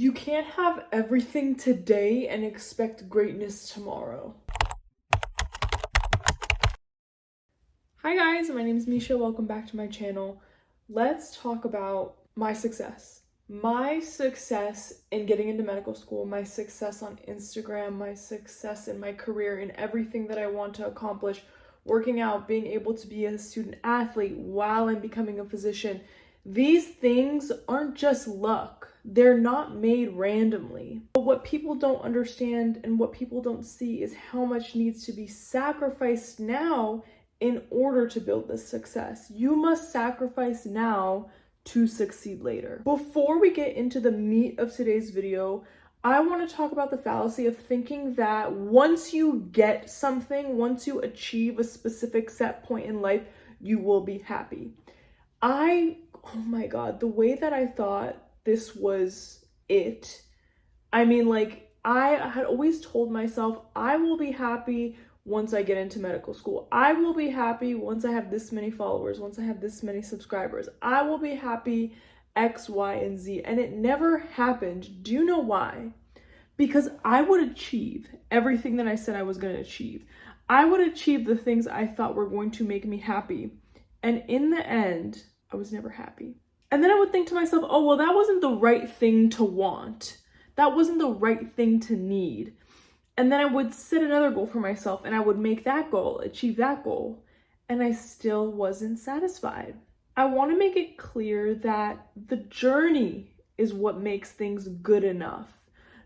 You can't have everything today and expect greatness tomorrow. Hi guys, my name is Misha. Welcome back to my channel. Let's talk about my success. My success in getting into medical school, my success on Instagram, my success in my career, in everything that I want to accomplish, working out, being able to be a student athlete while I'm becoming a physician. These things aren't just luck. They're not made randomly. But what people don't understand and what people don't see is how much needs to be sacrificed now in order to build this success. You must sacrifice now to succeed later. Before we get into the meat of today's video, I want to talk about the fallacy of thinking that once you get something, once you achieve a specific set point in life, you will be happy. Oh my God, the way that I thought this was it. I had always told myself, I will be happy once I get into medical school. I will be happy once I have this many followers, once I have this many subscribers. I will be happy X, Y, and Z. And it never happened. Do you know why? Because I would achieve everything that I said I was going to achieve. I would achieve the things I thought were going to make me happy. And in the end, I was never happy. And then I would think to myself, oh, well, that wasn't the right thing to want. That wasn't the right thing to need. And then I would set another goal for myself and I would make that goal, achieve that goal. And I still wasn't satisfied. I want to make it clear that the journey is what makes things good enough.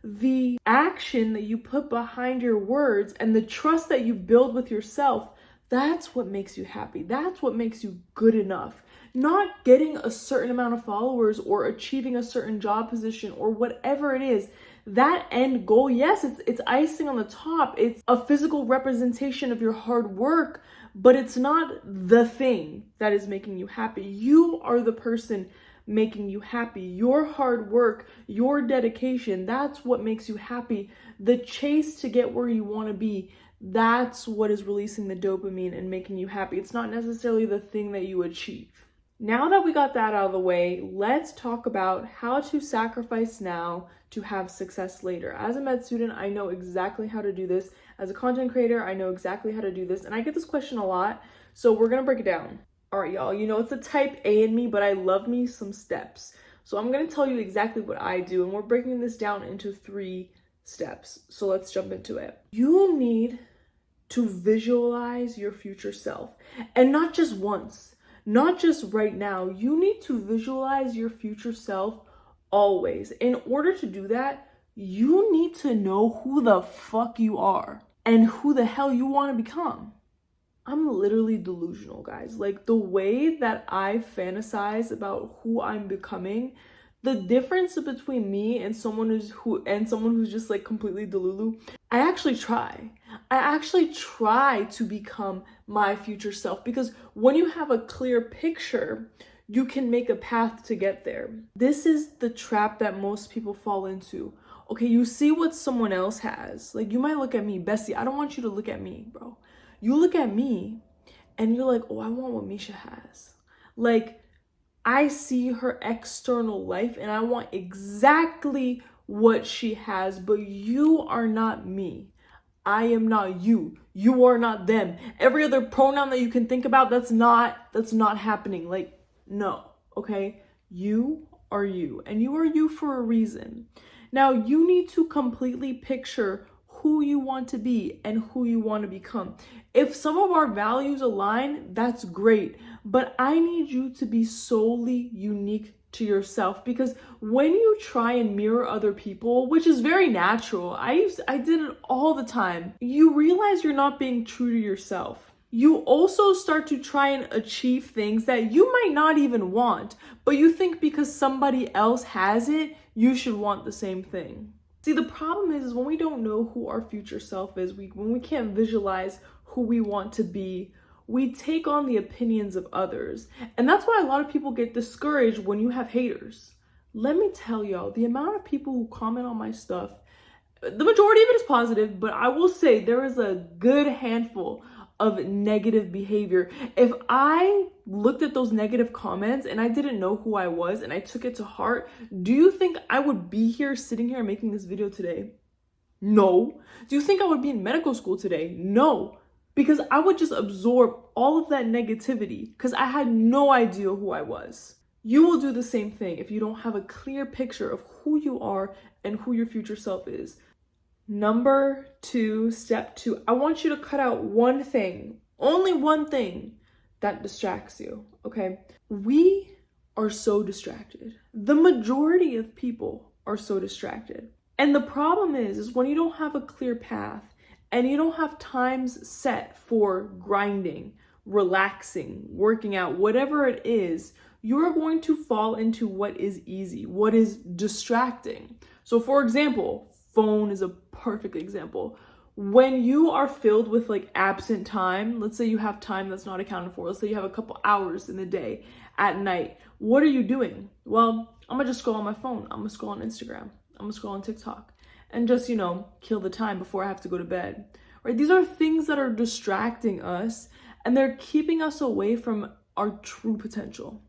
The action that you put behind your words and the trust that you build with yourself, that's what makes you happy. That's what makes you good enough. Not getting a certain amount of followers or achieving a certain job position or whatever it is. That end goal, yes, it's icing on the top. It's a physical representation of your hard work, but it's not the thing that is making you happy. You are the person making you happy. Your hard work, your dedication, that's what makes you happy. The chase to get where you want to be, that's what is releasing the dopamine and making you happy. It's not necessarily the thing that you achieve. Now that we got that out of the way, let's talk about how to sacrifice now to have success later. As a med student, I know exactly how to do this. As a content creator, I know exactly how to do this. And I get this question a lot, so we're gonna break it down. All right, y'all, you know it's a type A in me, but I love me some steps. So I'm gonna tell you exactly what I do, and we're breaking this down into 3 steps. So let's jump into it. You need to visualize your future self, and not just once. Not just right now, you need to visualize your future self always. In order to do that, you need to know who the fuck you are and who the hell you want to become. I'm literally delusional, guys. Like the way that I fantasize about who I'm becoming, the difference between me and someone who's just like completely delulu, I actually try to become my future self, because when you have a clear picture, you can make a path to get there. This is the trap that most people fall into. Okay, you see what someone else has. Like you might look at me, Bessie, I don't want you to look at me, bro. You look at me and you're like, oh, I want what Misha has. Like, I see her external life and I want exactly what she has, but you are not me. I am not you. You are not them. Every other pronoun that you can think about, that's not happening. Like, no, okay? You are you, and you are you for a reason. Now, you need to completely picture who you want to be and who you want to become. If some of our values align, that's great, but I need you to be solely unique to yourself, because when you try and mirror other people, which is very natural, I did it all the time, you realize you're not being true to yourself. You also start to try and achieve things that you might not even want, but you think because somebody else has it, you should want the same thing. See, the problem is when we don't know who our future self is, when we can't visualize who we want to be, we take on the opinions of others. And that's why a lot of people get discouraged when you have haters. Let me tell y'all, the amount of people who comment on my stuff, the majority of it is positive, but I will say there is a good handful of negative behavior. If I looked at those negative comments and I didn't know who I was and I took it to heart, do you think I would be here sitting here making this video today? No. Do you think I would be in medical school today? No. Because I would just absorb all of that negativity because I had no idea who I was. You will do the same thing if you don't have a clear picture of who you are and who your future self is. Number 2, step 2, I want you to cut out one thing, only one thing that distracts you, okay? We are so distracted. The majority of people are so distracted. And the problem is when you don't have a clear path and you don't have times set for grinding, relaxing, working out, whatever it is, you're going to fall into what is easy, what is distracting. So for example, phone is a perfect example. When you are filled with like absent time, let's say you have time that's not accounted for, let's say you have a couple hours in the day at night, what are you doing? Well, I'm gonna just scroll on my phone. I'm gonna scroll on Instagram. I'm gonna scroll on TikTok and just, kill the time before I have to go to bed, right? These are things that are distracting us and they're keeping us away from our true potential.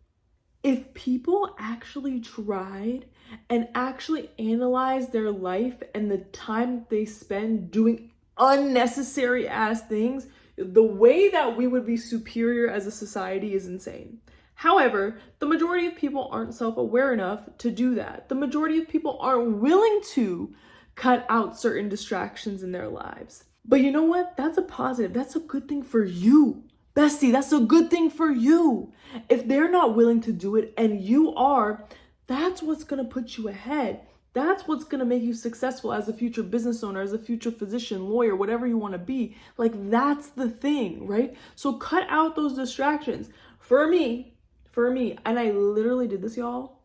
If people actually tried and actually analyzed their life and the time they spend doing unnecessary ass things, the way that we would be superior as a society is insane. However, the majority of people aren't self-aware enough to do that. The majority of people aren't willing to cut out certain distractions in their lives. But you know what? That's a positive. That's a good thing for you. Bestie, that's a good thing for you. If they're not willing to do it and you are, that's what's going to put you ahead. That's what's going to make you successful as a future business owner, as a future physician, lawyer, whatever you want to be. Like, that's the thing, right? So cut out those distractions. For me, and I literally did this, y'all,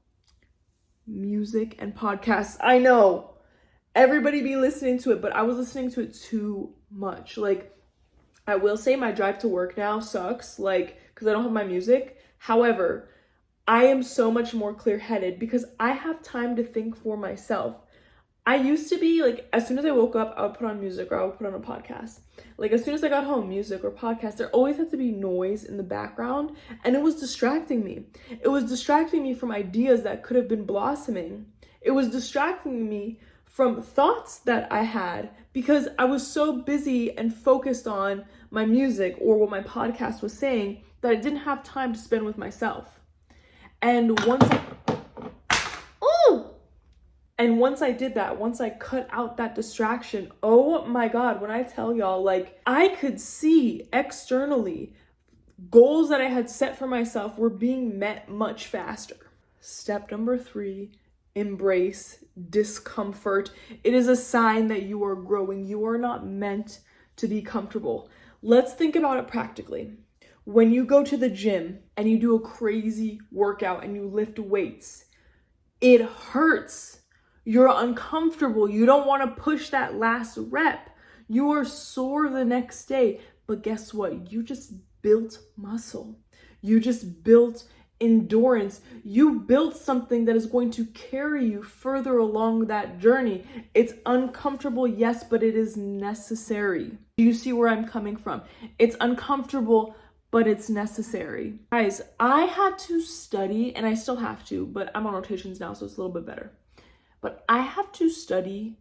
music and podcasts. I know everybody be listening to it, but I was listening to it too much. Like, I will say my drive to work now sucks, because I don't have my music. However, I am so much more clear-headed because I have time to think for myself. I used to be as soon as I woke up, I would put on music or I would put on a podcast. As soon as I got home, music or podcast, there always had to be noise in the background and it was distracting me. It was distracting me from ideas that could have been blossoming. It was distracting me from thoughts that I had because I was so busy and focused on my music or what my podcast was saying that I didn't have time to spend with myself. And once I did that, once I cut out that distraction, oh my God, when I tell y'all, I could see externally goals that I had set for myself were being met much faster. Step number 3, embrace discomfort. It is a sign that you are growing. You are not meant to be comfortable. Let's think about it practically. When you go to the gym and you do a crazy workout and you lift weights, it hurts. You're uncomfortable. You don't want to push that last rep. You are sore the next day. But guess what? You just built muscle. You just built endurance. You built something that is going to carry you further along that journey. It's uncomfortable, yes, but it is necessary. Do you see where I'm coming from? It's uncomfortable, but it's necessary. Guys, I had to study, and I still have to, but I'm on rotations now, so it's a little bit better. But I have to study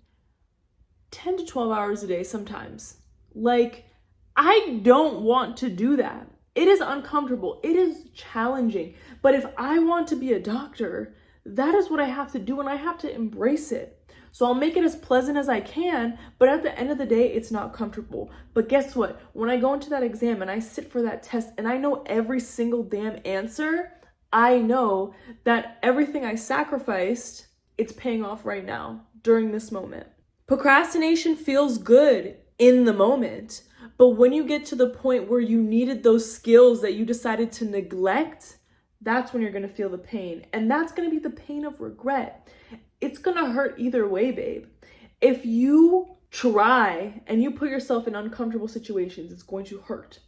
10 to 12 hours a day sometimes. I don't want to do that. It is uncomfortable. It is challenging. But if I want to be a doctor, that is what I have to do, and I have to embrace it. So I'll make it as pleasant as I can, but at the end of the day, it's not comfortable. But guess what? When I go into that exam and I sit for that test and I know every single damn answer, I know that everything I sacrificed, it's paying off right now during this moment. Procrastination feels good in the moment, but when you get to the point where you needed those skills that you decided to neglect, that's when you're going to feel the pain. And that's going to be the pain of regret. It's going to hurt either way, babe. If you try and you put yourself in uncomfortable situations, it's going to hurt.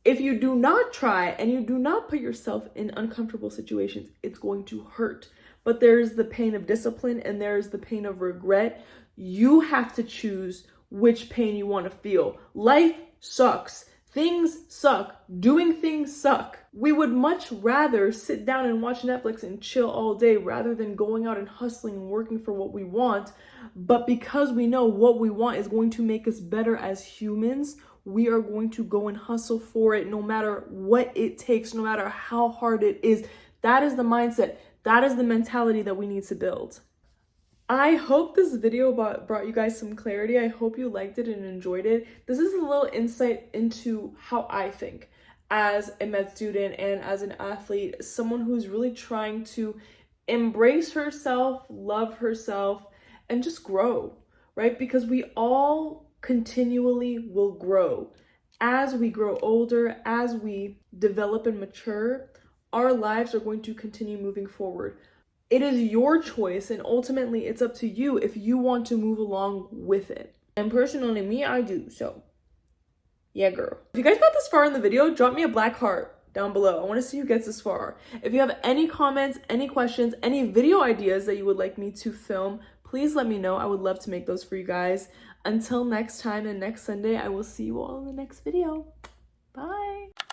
If you do not try and you do not put yourself in uncomfortable situations, it's going to hurt. But there's the pain of discipline and there's the pain of regret. You have to choose which pain you want to feel. Life sucks. Things suck. Doing things suck. We would much rather sit down and watch Netflix and chill all day rather than going out and hustling and working for what we want. But because we know what we want is going to make us better as humans, we are going to go and hustle for it no matter what it takes, no matter how hard it is. That is the mindset. That is the mentality that we need to build. I hope this video brought you guys some clarity. I hope you liked it and enjoyed it. This is a little insight into how I think as a med student and as an athlete, someone who's really trying to embrace herself, love herself, and just grow, right? Because we all continually will grow. As we grow older, as we develop and mature, our lives are going to continue moving forward. It is your choice, and ultimately it's up to you if you want to move along with it. And personally, me, I do. So, yeah, girl. If you guys got this far in the video, drop me a black heart down below. I want to see who gets this far. If you have any comments, any questions, any video ideas that you would like me to film, please let me know. I would love to make those for you guys. Until next time and next Sunday, I will see you all in the next video. Bye.